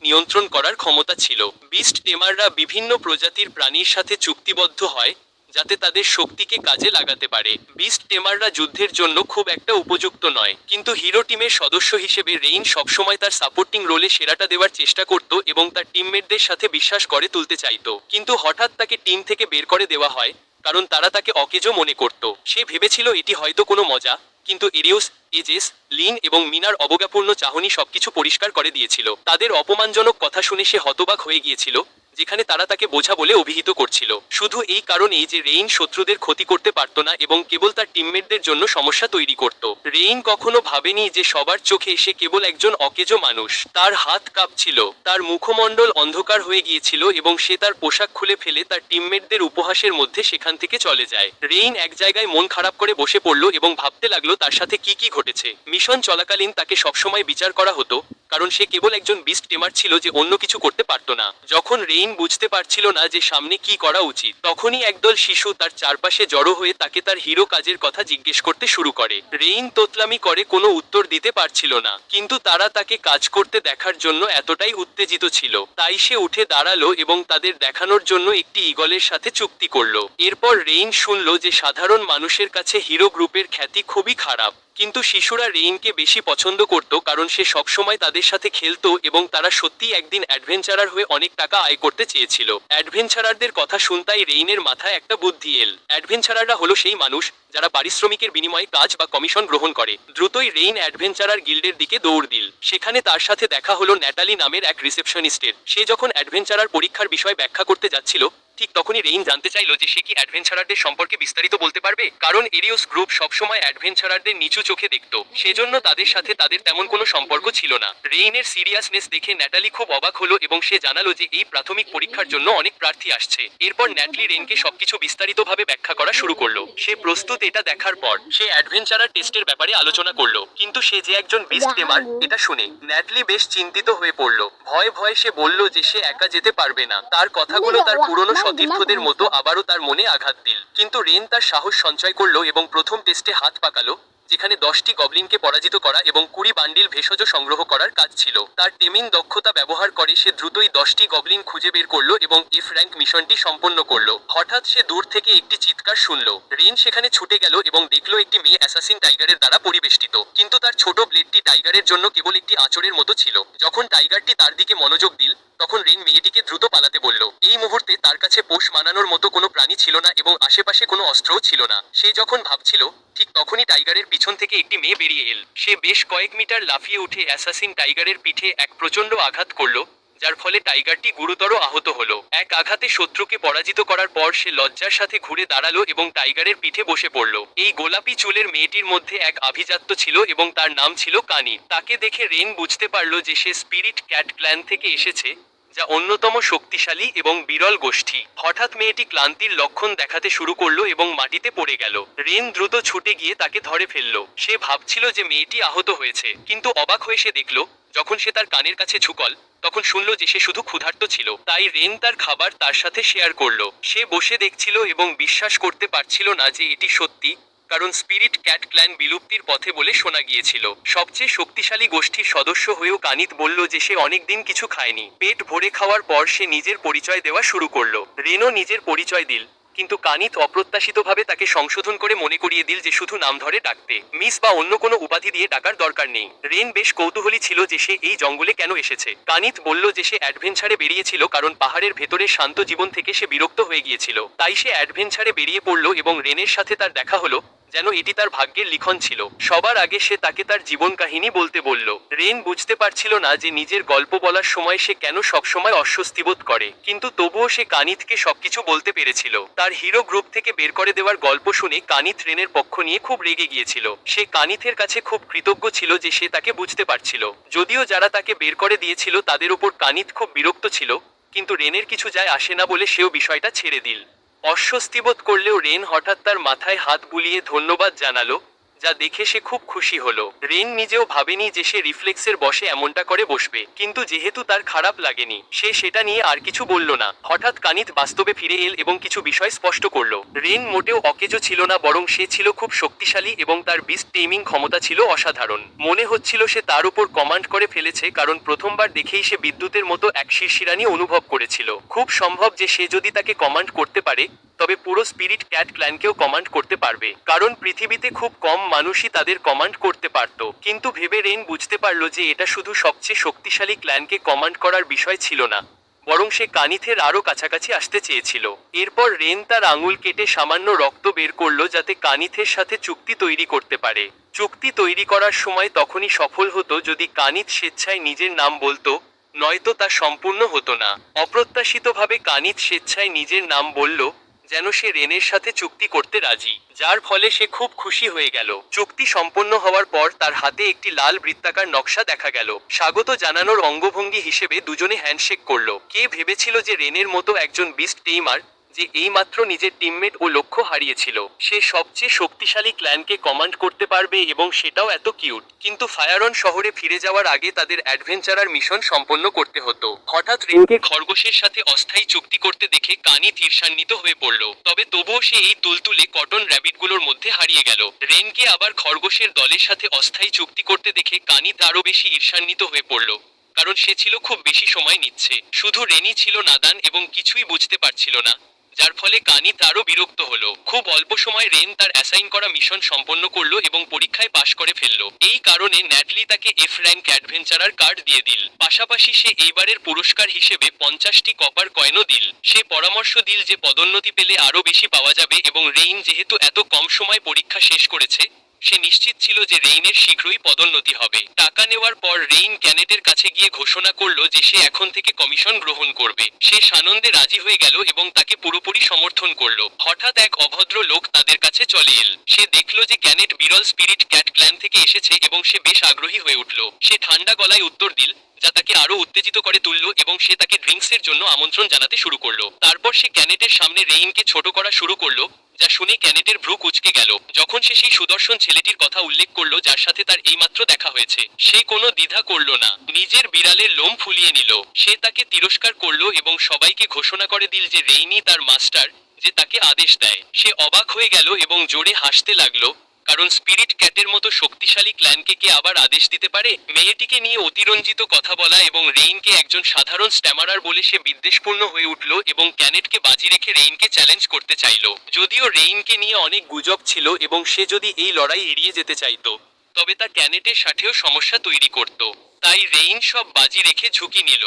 নিয়ন্ত্রণ করার ক্ষমতা ছিল। বিস্ট টেমাররা বিভিন্ন প্রজাতির প্রাণীর সাথে চুক্তিবদ্ধ হয় যাতে তাদের শক্তিকে কাজে লাগাতে পারে। বিস্ট টেমাররা যুদ্ধের জন্য খুব একটা উপযুক্ত নয়, কিন্তু হিরো টিমের সদস্য হিসেবে রেইন সবসময় তার সাপোর্টিং রোলে সেরাটা দেওয়ার চেষ্টা করত এবং তার টিমমেটদের সাথে বিশ্বাস করে তুলতে চাইত। কিন্তু হঠাৎ তাকে টিম থেকে বের করে দেওয়া হয় কারণ তারা তাকে অকেজো মনে করত। সে ভেবেছিল এটি হয়তো কোনো মজা, কিন্তু এরিওস, এজেস, লিন এবং মিনার অবজ্ঞাপূর্ণ চাহনি সবকিছু পরিষ্কার করে দিয়েছিল। তাদের অপমানজনক কথা শুনে সে হতবাক হয়ে গিয়েছিল, যেখানে তারা তাকে বোঝা বলে অভিহিত করছিল। শুধু এই কারণেই যে রেইন শত্রুদের ক্ষতি করতে পারত না এবং কেবল তার টিমমেটদের জন্য সমস্যা তৈরি করত। রেইন কখনো ভাবেনি যে সবার চোখে সে কেবল একজন অকেজো মানুষ। তার হাত কাঁপছিল, তার মুখমণ্ডল অন্ধকার হয়ে গিয়েছিল এবং সে তার পোশাক খুলে ফেলে তার টিমমেটদের উপহাসের মধ্যে সেখান থেকে চলে যায়। রেইন এক জায়গায় মন খারাপ করে বসে পড়ল এবং ভাবতে লাগলো তার সাথে কি কি ঘটেছে। মিশন চলাকালীন তাকে সবসময় বিচার করা হতো কারণ সে কেবল একজন বিস্ট টেমার ছিল যে অন্য কিছু করতে পারত না। যখন রেইন বুঝতে পারছিল না যে সামনে কি করা উচিত, তখনই একদল শিশু তার চারপাশে জড়ো হয়ে তাকে তার হিরো কাজের কথা জিজ্ঞেস করতে শুরু করে। রেইন তোতলামি করে কোনো উত্তর দিতে পারছিল না, কিন্তু তারা তাকে কাজ করতে দেখার জন্য এতটাই উত্তেজিত ছিল, তাই সে উঠে দাঁড়ালো এবং তাদের দেখানোর জন্য একটি ঈগলের সাথে চুক্তি করলো। এরপর রেইন শুনল যে সাধারণ মানুষের কাছে হিরো গ্রুপের খ্যাতি খুবই খারাপ, কিন্তু শিশুরা রেইনকে বেশি পছন্দ করত কারণ সে সবসময় তাদের সাথে খেলতো এবং তারা সত্যিই একদিন অ্যাডভেঞ্চারার হয়ে অনেক টাকা আয় করতে চেয়েছিল। অ্যাডভেঞ্চারারদের কথা শুনতাই রেইনের মাথায় একটা বুদ্ধি এল। অ্যাডভেঞ্চারাররা হলো সেই মানুষ যারা পারিশ্রমিকের বিনিময়ে কাজ বা কমিশন গ্রহণ করে। দ্রুতই রেইন অ্যাডভেঞ্চারার গিল্ডের দিকে দৌড় দিল। সেখানে তার সাথে দেখা হলো ন্যাটালি নামের এক রিসেপশনিস্টের। সে যখন অ্যাডভেঞ্চারার পরীক্ষার বিষয় ব্যাখ্যা করতে যাচ্ছিল, ঠিক তখনই রেইন জানতে চাইল যে সে কি অ্যাডভেঞ্চারারদের সম্পর্কে বিস্তারিত বলতে পারবে, কারণ এরিওস গ্রুপ সবসময় অ্যাডভেঞ্চারারদের নিচু চোখে দেখত, সেজন্য তাদের সাথে তাদের তেমন কোনো সম্পর্ক ছিল না। রেইনের সিরিয়াসনেস দেখে ন্যাটালি খুব অবাক হলো এবং সে জানালো যে এই প্রাথমিক পরীক্ষার জন্য অনেক প্রার্থী আসছে। এরপর ন্যাটালি রেইনকে সবকিছু বিস্তারিতভাবে ব্যাখ্যা করা শুরু করলো। সে প্রস্তুত এটা দেখার পর সে অ্যাডভেঞ্চারার টেস্টের ব্যাপারে আলোচনা করলো, কিন্তু সে যে একজন বিস্ট টেমার এটা শুনে ন্যাটালি বেশ চিন্তিত হয়ে পড়লো। ভয়ে ভয়ে সে বলল যে সে একা যেতে পারবে না। তার কথাগুলো তার পুরনো সতীর্থদের মতো আবারও তার মনে আঘাত দিল, কিন্তু রেন তার সাহস সঞ্চয় করলো এবং প্রথম টেস্টে হাত পাকালো, যেখানে 10টি গবলিনকে পরাজিত করা এবং 20 বান্ডিল ভেষজ সংগ্রহ করার কাজ ছিল। তার টেমিং দক্ষতা ব্যবহার করে সে দ্রুতই 10টি গবলিন খুঁজে বের করলো এবং এফ র্যাঙ্ক মিশনটি সম্পন্ন করলো। হঠাৎ সে দূর থেকে একটি চিৎকার শুনলো। রেন সেখানে ছুটে গেল এবং দেখলো একটি মেয়ে অ্যাসাসিন টাইগারের দ্বারা পরিবেষ্টিত, কিন্তু তার ছোট ব্লেডটি টাইগারের জন্য কেবল একটি আঁচড়ের মতো ছিল। যখন টাইগারটি তার দিকে মনোযোগ দিল, তখন রেন মেয়েটিকে দ্রুত পালাতে বলল। এই মুহূর্তে তার কাছে পোষ মানানোর মতো কোনো প্রাণী ছিল না এবং আশেপাশে কোনো অস্ত্রও ছিল না। সে যখন ভাবছিল, ঠিক তখনই টাইগারের পিছন থেকে একটি মেয়ে বেরিয়ে এল। সে বেশ কয়েক মিটার লাফিয়ে উঠে অ্যাসাসিন টাইগারের পিঠে এক প্রচণ্ড আঘাত করলো, যার ফলে টাইগারটি গুরুতর আহত হলো। এক আঘাতে শত্রুকে পরাজিত করার পর সে লজ্জার সাথে ঘুরে দাঁড়ালো এবং টাইগারের পিঠে বসে পড়ল। এই গোলাপি চুলের মেয়েটির মধ্যে এক আভিজাত্য ছিল এবং তার নাম ছিল কানি। তাকে দেখে রেন বুঝতে পারল যে সে স্পিরিট ক্যাট ক্ল্যান থেকে এসেছে, যা অন্যতম শক্তিশালী এবং বিরল গোষ্ঠী। হঠাৎ মেয়েটি ক্লান্তির লক্ষণ দেখাতে শুরু করলো এবং মাটিতে পড়ে গেল। রেন দ্রুত ছুটে গিয়ে তাকে ধরে ফেলল। সে ভাবছিল যে মেয়েটি আহত হয়েছে, কিন্তু অবাক হয়ে সে দেখল, যখন সে তার কানের কাছে ঝুঁকল, তখন শুনল যে সে শুধু ক্ষুধার্ত ছিল। তাই রেন তার খাবার তার সাথে শেয়ার করলো। সে বসে দেখছিল এবং বিশ্বাস করতে পারছিল না যে এটি সত্যি, কারণ স্পিরিট ক্যাট ক্ল্যান বিলুপ্তির পথে বলে শোনা গিয়েছিল। সবচেয়ে শক্তিশালী গোষ্ঠীর সদস্য হয়েও কানিত বলল যে সে অনেকদিন কিছু খায়নি। পেট ভরে খাওয়ার পর সে নিজের পরিচয় দেওয়া শুরু করলো। রেনও নিজের পরিচয় দিল, কিন্তু কানিত অপ্রত্যাশিতভাবে তাকে সংশোধন করে মনে করিয়ে দিল যে শুধু নাম ধরে ডাকতে, মিস বা অন্য কোনো উপাধি দিয়ে ডাকার দরকার নেই। রেন বেশ কৌতূহলী ছিল যে সে এই জঙ্গলে কেন এসেছে। কানিত বলল যে সে অ্যাডভেঞ্চারে বেরিয়েছিল কারণ পাহাড়ের ভেতরের শান্ত জীবন থেকে সে বিরক্ত হয়ে গিয়েছিল। তাই সে অ্যাডভেঞ্চারে বেরিয়ে পড়ল এবং রেনের সাথে তার দেখা হলো, যেন এটি তার ভাগ্যের লিখন ছিল। সবার আগে সে তাকে তার জীবন কাহিনী বলতে বলল। রেন বুঝতে পারছিল না যে নিজের গল্প বলার সময় সে কেন সবসময় অস্বস্তিবোধ করে, কিন্তু তবুও সে কানিতকে সবকিছু বলতে পেরেছিল। তার হিরো গ্রুপ থেকে বের করে দেওয়ার গল্প শুনে কানিত রেনের পক্ষ নিয়ে খুব রেগে গিয়েছিল। সে কানিথের কাছে খুব কৃতজ্ঞ ছিল যে সে তাকে বুঝতে পারছিল। যদিও যারা তাকে বের করে দিয়েছিল তাদের উপর কানিত খুব বিরক্ত ছিল, কিন্তু রেনের কিছু যায় আসে না বলে সেও বিষয়টা ছেড়ে দিল। অস্বস্তিবোধ করলেও রেন হঠাৎ তার মাথায় হাত বুলিয়ে ধন্যবাদ জানালো, যা দেখে সে খুব খুশি হলো। রেন নিজেও ভাবেনি যে সে রিফ্লেক্সের বশে এমনটা করে বসবে, কিন্তু যেহেতু তার খারাপ লাগেনি সে সেটা নিয়ে আর কিছু বলল না। হঠাৎ কানিথ বাস্তবে ফিরে এল এবং কিছু বিষয় স্পষ্ট করলো। রেন মোটেও অকেজো ছিল না, বরং সে ছিল খুব শক্তিশালী এবং তার বিস্ট টেমিং ক্ষমতা ছিল অসাধারণ। মনে হচ্ছিল সে তার উপর কমান্ড করে ফেলেছে, কারণ প্রথমবার দেখেই সে বিদ্যুতের মতো এক শিরশিরানি অনুভব করেছিল। খুব সম্ভব যে সে যদি তাকে কমান্ড করতে পারে তবে পুরো স্পিরিট ক্যাট ক্ল্যানকেও কমান্ড করতে পারবে, কারণ পৃথিবীতে খুব কম মানুষই তাদের কমান্ড করতে পারত। কিন্তু ভেবে রেন বুঝতে পারলো যে এটা শুধু সবচেয়ে শক্তিশালী ক্ল্যানকে কমান্ড করার বিষয় ছিল না, বরং সে কানিথের আরও কাছাকাছি আসতে চেয়েছিল। এরপর রেন তার আঙুল কেটে সামান্য রক্ত বের করলো যাতে কানিথের সাথে চুক্তি তৈরি করতে পারে। চুক্তি তৈরি করার সময় তখনই সফল হতো যদি কানিথ স্বেচ্ছায় নিজের নাম বলতো, নয়তো তা সম্পূর্ণ হতো না। অপ্রত্যাশিতভাবে কানিথ স্বেচ্ছায় নিজের নাম বলল, যেন সে রেনের সাথে চুক্তি করতে রাজি, যার ফলে সে খুব খুশি হয়ে গেল। চুক্তি সম্পন্ন হওয়ার পর তার হাতে একটি লাল বৃত্তাকার নকশা দেখা গেল। স্বাগত জানানোর অঙ্গভঙ্গি হিসেবে দুজনে হ্যান্ডশেক করলো। কে ভেবেছিল যে রেনের মতো একজন বিস্ট টেইমার, যে এইমাত্র নিজের টিমমেট ও লক্ষ্য হারিয়েছিল, সে সবচেয়ে শক্তিশালী ক্ল্যানকে কমান্ড করতে পারবে, এবং সেটাও এত কিউট। কিন্তু ফায়ারন শহরে ফিরে যাওয়ার আগে তাদের অ্যাডভেঞ্চারার মিশন সম্পন্ন করতে হতো। হঠাৎ রেনকে খরগোশের সাথে অস্থায়ী চুক্তি করতে দেখে কানিথ ঈর্ষান্বিত হয়ে পড়ল। তবে তবুও সে এই তুলতুলে কটন র্যাবিটগুলোর মধ্যে হারিয়ে গেল। রেনকে আবার খরগোশের দলের সাথে অস্থায়ী চুক্তি করতে দেখে কানিথ আরও বেশি ঈর্ষান্বিত হয়ে পড়ল, কারণ সে ছিল খুব বেশি সময় নিচ্ছে। শুধু রেনই ছিল নাদান এবং কিছুই বুঝতে পারছিল না, যার ফলে কানিথ আরও বিরক্ত হলো। খুব অল্প সময় রেন তার অ্যাসাইন করা মিশন সম্পন্ন করলো এবং পরীক্ষায় পাশ করে ফেললো। এই কারণে ন্যাটলি তাকে এফ র্যাঙ্ক অ্যাডভেঞ্চারার কার্ড দিয়ে দিল। পাশাপাশি সে এইবারের পুরস্কার হিসেবে 50টি কপার কয়েনও দিল। সে পরামর্শ দিল যে পদোন্নতি পেলে আরও বেশি পাওয়া যাবে, এবং রেইন যেহেতু এত কম সময় পরীক্ষা শেষ করেছে, সে নিশ্চিত ছিল যে রেইনের শীঘ্রই পদোন্নতি হবে। টাকা নেওয়ার পর রেইন ক্যানেটের কাছে গিয়ে ঘোষণা করলো যে সে এখন থেকে কমিশন গ্রহণ করবে। সে সানন্দে রাজি হয়ে গেল এবং তাকে পুরোপুরি সমর্থন করলো। হঠাৎ এক অভদ্র লোক তাদের কাছে চলে এল। সে দেখল যে ক্যানেট বিরল স্পিরিট ক্যাট ক্ল্যান থেকে এসেছে এবং সে বেশ আগ্রহী হয়ে উঠল। সে ঠান্ডা গলায় উত্তর দিল, যা তাকে আরো উত্তেজিত করে তুলল, এবং সে তাকে ড্রিঙ্কসের জন্য আমন্ত্রণ জানাতে শুরু করলো। তারপর সে ক্যানেটের সামনে রেইনকে ছোট করা শুরু করলো, যা শুনে ক্যানেটের ভ্রু কুঁচকে গেল। যখন সে সেই সুদর্শন ছেলেটির কথা উল্লেখ করলো যার সাথে তার এইমাত্র দেখা হয়েছে, সে কোনো দ্বিধা করল না, নিজের বিড়ালের লোম ফুলিয়ে নিল। সে তাকে তিরস্কার করলো এবং সবাইকে ঘোষণা করে দিল যে রেইনই তার মাস্টার, যে তাকে আদেশ দেয়। সে অবাক হয়ে গেল এবং জোরে হাসতে লাগলো, কারণ স্পিরিট ক্যাটের মতো শক্তিশালী ক্ল্যানকে কে আবার আদেশ দিতে পারে? মেয়েটিকে নিয়ে অতিরঞ্জিত কথা বলা এবং রেইনকে একজন সাধারণ স্ট্যামারার বলে সে বিদ্বেষপূর্ণ হয়ে উঠল এবং ক্যানেটকে বাজি রেখে রেইনকে চ্যালেঞ্জ করতে চাইল। যদিও রেইনকে নিয়ে অনেক গুজব ছিল এবং সে যদি এই লড়াই এড়িয়ে যেতে চাইতো তবে তা ক্যানেটের সাথেও সমস্যা তৈরি করত। তাই রেইন সব বাজি রেখে ঝুঁকি নিল।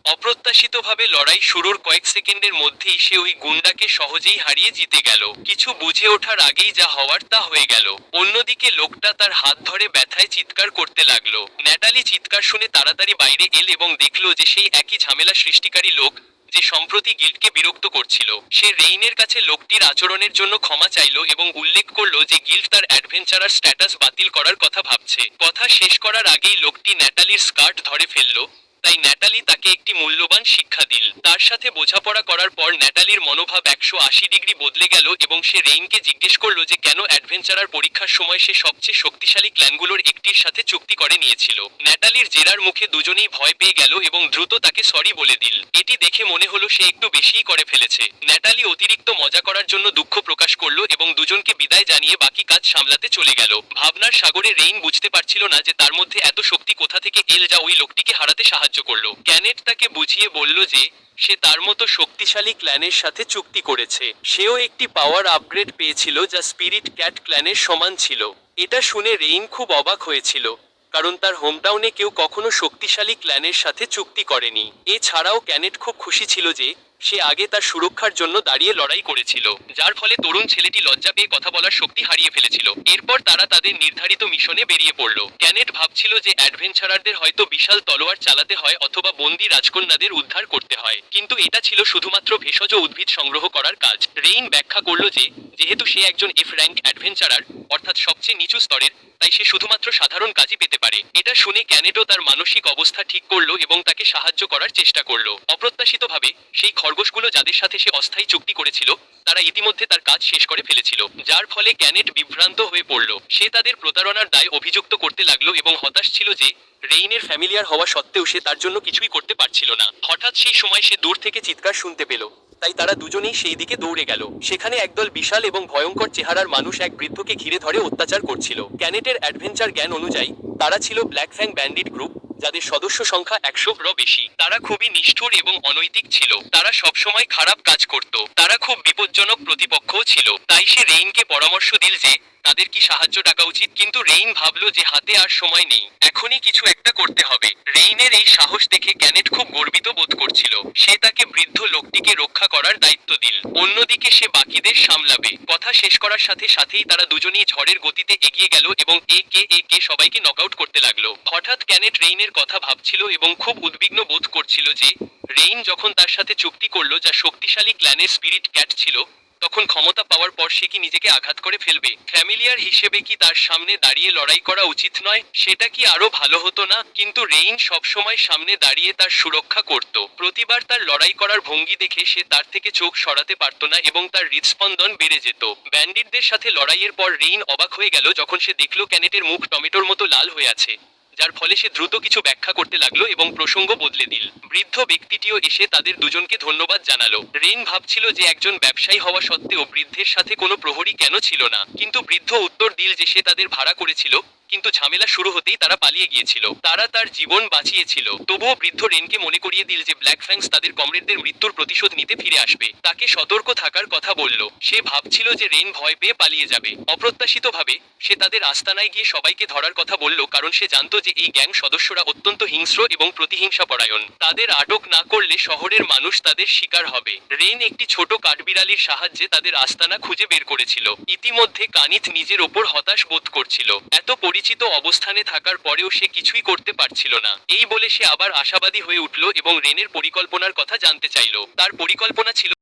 অপ্রত্যাশিতভাবে লড়াই শুরুর কয়েক সেকেন্ডের মধ্যেই সে ওই গুন্ডাকে সহজেই হারিয়ে জিতে গেল। কিছু বুঝে ওঠার আগেই যা হওয়ার তা হয়ে গেল। অন্যদিকে লোকটা তার হাত ধরে ব্যথায় চিৎকার করতে লাগলো। ন্যাটালি চিৎকার শুনে তাড়াতাড়ি বাইরে এল এবং দেখল যে সেই একই ঝামেলা সৃষ্টিকারী লোক, যে সম্প্রতি গিল্ডকে বিরক্ত করছিল। সে রেইনের কাছে লোকটির আচরণের জন্য ক্ষমা চাইল এবং উল্লেখ করলো যে গিল্ড তার অ্যাডভেঞ্চারার স্ট্যাটাস বাতিল করার কথা ভাবছে। কথা শেষ করার আগেই লোকটি ন্যাটালির স্কার্ট ধরে ফেলল, তাই ন্যাটালি তাকে একটি মূল্যবান শিক্ষা দিল। তার সাথে বোঝাপড়া করার পর ন্যাটালির মনোভাব 180 ডিগ্রি বদলে গেল এবং সে রেইনকে জিজ্ঞেস করলো যে কেন অ্যাডভেঞ্চারার পরীক্ষার সময় সে সবচেয়ে শক্তিশালী ক্ল্যানগুলোর একটির সাথে চুক্তি করে নিয়েছিল। ন্যাটালির জেরার মুখে দুজনেই ভয় পেয়ে গেল এবং দ্রুত তাকে সরি বলে দিল। এটি দেখে মনে হলো সে একটু বেশিই করে ফেলেছে। ন্যাটালি অতিরিক্ত মজা করার জন্য দুঃখ প্রকাশ করলো এবং দুজনকে বিদায় জানিয়ে বাকি কাজ সামলাতে চলে গেল। ভাবনার সাগরে রেইন বুঝতে পারছিল না যে তার মধ্যে এত শক্তি কোথা থেকে এল যা ওই লোকটিকে হারাতে সাহায্য করলো। ক্যানেট তাকে বুঝিয়ে বলল যে সে তার মতো শক্তিশালী ক্ল্যানের সাথে চুক্তি করেছে। সেও একটি পাওয়ার আপগ্রেড পেয়েছিল যা স্পিরিট ক্যাট ক্ল্যানের সমান ছিল। এটা শুনে রেইন খুব অবাক হয়েছিল, কারণ তার হোমটাউনে কেউ কখনো শক্তিশালী ক্ল্যানের সাথে চুক্তি করেনি। এছাড়াও ক্যানেট খুব খুশি ছিল যে সে আগে তার সুরক্ষার জন্য দাঁড়িয়ে লড়াই করেছিল, যার ফলে তরুণ ছেলেটি লজ্জা পেয়ে কথা বলার শক্তি হারিয়ে ফেলেছিল। এরপর তারা তাদের নির্ধারিত মিশনে বেরিয়ে পড়ল। ক্যানেট ভাবছিল যে অ্যাডভেঞ্চারারদের হয়তো বিশাল তলোয়ার চালাতে হয় অথবা বন্দি রাজকন্যাদের উদ্ধার করতে হয়, কিন্তু এটা ছিল শুধুমাত্র ভেষজ উদ্ভিদ সংগ্রহ করার কাজ। রেইন ব্যাখ্যা করল যে যেহেতু সে একজন এফ র্যাঙ্ক অ্যাডভেঞ্চারার, অর্থাৎ সবচেয়ে নিচু স্তরের, তাই সে শুধুমাত্র সাধারণ কাজই পেতে পারে। এটা শুনে ক্যানেটও তার মানসিক অবস্থা ঠিক করলো এবং তাকে সাহায্য করার চেষ্টা করলো। অপ্রত্যাশিতভাবে সেই খরগোশগুলো যাদের সাথে সে অস্থায়ী চুক্তি করেছিল তারা ইতিমধ্যে তার কাজ শেষ করে ফেলেছিল, যার ফলে ক্যানেট বিভ্রান্ত হয়ে পড়ল। সে তাদের প্রতারণার দায় অভিযুক্ত করতে লাগলো এবং হতাশ ছিল যে রেইনের ফ্যামিলিয়ার হওয়া সত্ত্বেও সে তার জন্য কিছুই করতে পারছিল না। হঠাৎ সেই সময় সে দূর থেকে চিৎকার শুনতে পেল, তাই তারা দুজনেই সেই দিকে দৌড়ে গেল। সেখানে একদল বিশাল এবং ভয়ঙ্কর চেহারার মানুষ এক বৃদ্ধকে ঘিরে ধরে অত্যাচার করছিল। ক্যানেটের অ্যাডভেঞ্চার জ্ঞান অনুযায়ী তারা ছিল ব্ল্যাক ফ্যাং ব্যান্ডিট গ্রুপ, যাদের সদস্য সংখ্যা 100-র বেশি। তারা খুবই নিষ্ঠুর এবং অনৈতিক ছিল, তারা সবসময় খারাপ কাজ করত, তারা খুব বিপজ্জনক প্রতিপক্ষও ছিল। তাই সে রেইনকে পরামর্শ দিল যে তাদের কি সাহায্য ডাকা উচিত, কিন্তু রেইন ভাবল যে হাতে আর সময় নেই, এখনই কিছু একটা করতে হবে। রেইনের এই সাহস দেখে ক্যানেট খুব গর্বিত বোধ করছিল। সে তাকে বৃদ্ধ লোকটিকে রক্ষা করার দায়িত্ব দিল, অন্যদিকে সে বাকিদের সামলাবে। কথা শেষ করার সাথে সাথেই তারা দুজনেই ঝড়ের গতিতে এগিয়ে গেল এবং একে সবাইকে নকআউট করতে লাগলো। হঠাৎ ক্যানেট রেইনের কথা ভাবছিল এবং খুব উদ্বিগ্ন বোধ করছিল যে রেইন যখন তার সাথে চুক্তি করলো যা শক্তিশালী ক্ল্যানের স্পিরিট ক্যাট ছিল, তখন ক্ষমতা পাওয়ার পর সে কি নিজেকে আঘাত করে ফেলবে? ফ্যামিলিয়ার হিসেবে কি তার সামনে দাঁড়িয়ে লড়াই করা উচিত নয়? সেটা কি আরো ভালো হতো না? কিন্তু রেইন সবসময় সামনে দাঁড়িয়ে তার সুরক্ষা করত। প্রতিবার তার লড়াই করার ভঙ্গি দেখে সে তার থেকে চোখ সরাতে পারত না এবং তার হৃদস্পন্দন বেড়ে যেত। ব্যান্ডিটদের সাথে লড়াইয়ের পর রেইন অবাক হয়ে গেল যখন সে দেখল ক্যানেটের মুখ টমেটোর মতো লাল হয়ে আছে, যার ফলে সে দ্রুত কিছু ব্যাখ্যা করতে লাগলো এবং প্রসঙ্গ বদলে দিল। বৃদ্ধ ব্যক্তিটিও এসে তাদের দুজনকে ধন্যবাদ জানালো। রেইন ভাবছিল যে একজন ব্যবসায়ী হওয়া সত্ত্বেও বৃদ্ধের সাথে কোনো প্রহরী কেন ছিল না, কিন্তু বৃদ্ধ উত্তর দিল যে সে তাদের ভাড়া করেছিল, কিন্তু ঝামেলা শুরু হতেই তারা পালিয়ে গিয়েছিল। তারা তার জীবন বাঁচিয়েছিল। তবুও বৃদ্ধ রেনকে মনে করিয়ে দিল যে ব্ল্যাক ফ্যাংস তাদের কমরেডদের মৃত্যুর প্রতিশোধ নিতে ফিরে আসবে। তাকে সতর্ক থাকার কথা বলল। সে ভাবছিল যে রেন ভয় পেয়ে পালিয়ে যাবে। অপ্রত্যাশিতভাবে সে তাদের আস্তানায় গিয়ে সবাইকে ধরার কথা বলল, কারণ সে জানত যে এই গ্যাং সদস্যরা অত্যন্ত হিংস্র এবং প্রতিহিংসাপরায়ণ। তাদের আটক না করলে শহরের মানুষ তাদের শিকার হবে। রেন একটি ছোট কাঠবিড়ালির সাহায্যে তাদের আস্তানা খুঁজে বের করেছিল। ইতিমধ্যে কানিথ নিজের ওপর হতাশ বোধ করছিল। এত পরিচিত অবস্থানে থাকার পরেও সে কিছুই করতে পারছিল না। এই বলে সে আবার আশাবাদী হয়ে উঠল এবং রেনের পরিকল্পনার কথা জানতে চাইল। তার পরিকল্পনা ছিল